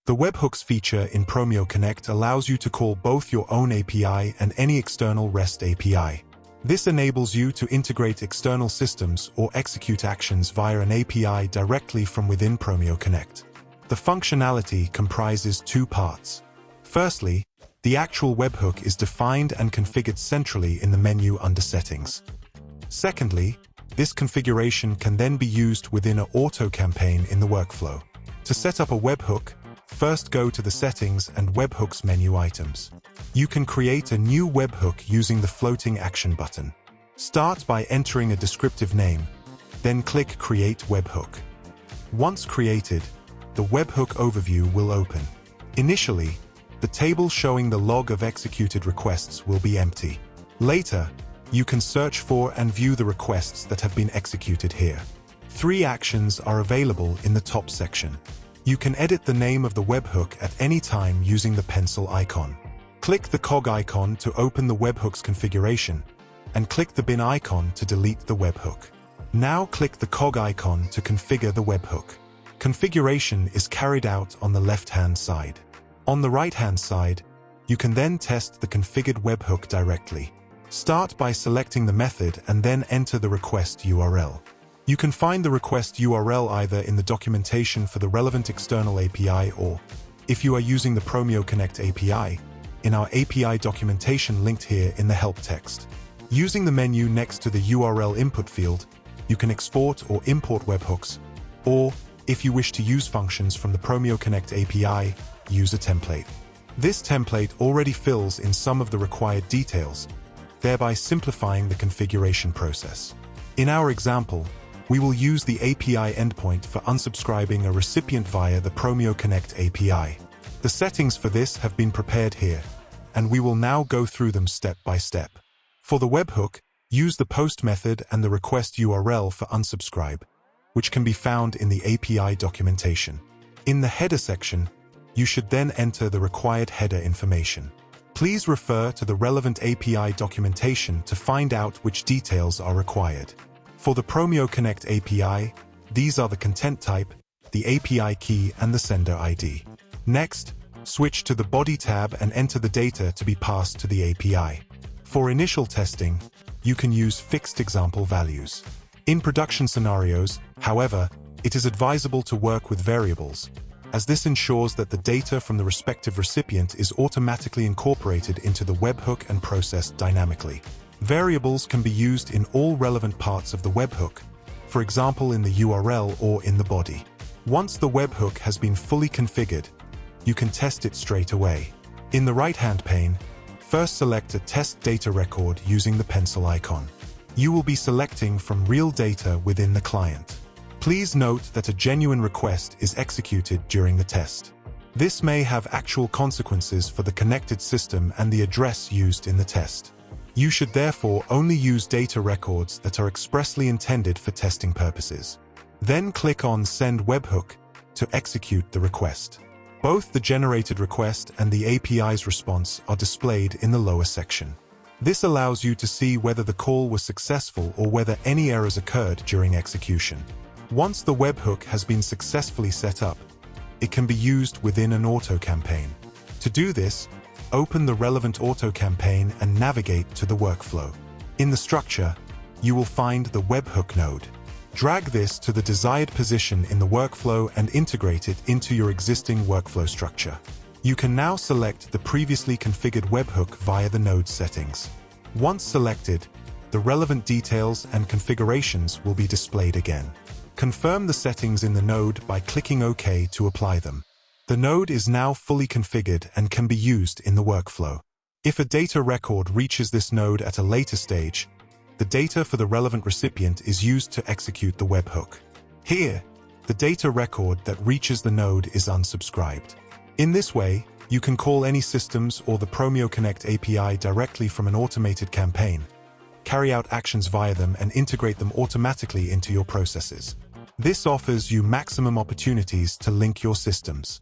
The webhooks feature in Promio.connect allows you to call both your own API and any external REST API. This enables you to integrate external systems or execute actions via an API directly from within Promio.connect. The functionality comprises two parts. Firstly, the actual webhook is defined and configured centrally in the menu under Settings. Secondly, this configuration can then be used within an auto campaign in the workflow. To set up a webhook, first go to the Settings and Webhooks menu items. You can create a new webhook using the floating action button. Start by entering a descriptive name, then click Create Webhook. Once created, the webhook overview will open. Initially, the table showing the log of executed requests will be empty. Later, you can search for and view the requests that have been executed here. 3 actions are available in the top section. You can edit the name of the webhook at any time using the pencil icon. Click the cog icon to open the webhook's configuration, and click the bin icon to delete the webhook. Now click the cog icon to configure the webhook. Configuration is carried out on the left-hand side. On the right-hand side, you can then test the configured webhook directly. Start by selecting the method and then enter the request URL. You can find the request URL either in the documentation for the relevant external API or, if you are using the Promio.connect API, in our API documentation linked here in the help text. Using the menu next to the URL input field, you can export or import webhooks, or, if you wish to use functions from the Promio.connect API, use a template. This template already fills in some of the required details, thereby simplifying the configuration process. In our example, we will use the API endpoint for unsubscribing a recipient via the Promio.connect API. The settings for this have been prepared here, and we will now go through them step by step. For the webhook, use the post method and the request URL for unsubscribe, which can be found in the API documentation. In the header section, you should then enter the required header information. Please refer to the relevant API documentation to find out which details are required. For the Promio.connect API, these are the content type, the API key, and the sender ID. Next, switch to the body tab and enter the data to be passed to the API. For initial testing, you can use fixed example values. In production scenarios, however, it is advisable to work with variables, as this ensures that the data from the respective recipient is automatically incorporated into the webhook and processed dynamically. Variables can be used in all relevant parts of the webhook, for example in the URL or in the body. Once the webhook has been fully configured, you can test it straight away. In the right-hand pane, first select a test data record using the pencil icon. You will be selecting from real data within the client. Please note that a genuine request is executed during the test. This may have actual consequences for the connected system and the address used in the test. You should therefore only use data records that are expressly intended for testing purposes. Then click on Send Webhook to execute the request. Both the generated request and the API's response are displayed in the lower section. This allows you to see whether the call was successful or whether any errors occurred during execution. Once the webhook has been successfully set up, it can be used within an auto campaign. To do this, open the relevant auto campaign and navigate to the workflow. In the structure, you will find the webhook node. Drag this to the desired position in the workflow and integrate it into your existing workflow structure. You can now select the previously configured webhook via the node settings. Once selected, the relevant details and configurations will be displayed again. Confirm the settings in the node by clicking OK to apply them. The node is now fully configured and can be used in the workflow. If a data record reaches this node at a later stage, the data for the relevant recipient is used to execute the webhook. Here, the data record that reaches the node is unsubscribed. In this way, you can call any systems or the Promio.connect API directly from an automated campaign, carry out actions via them, and integrate them automatically into your processes. This offers you maximum opportunities to link your systems.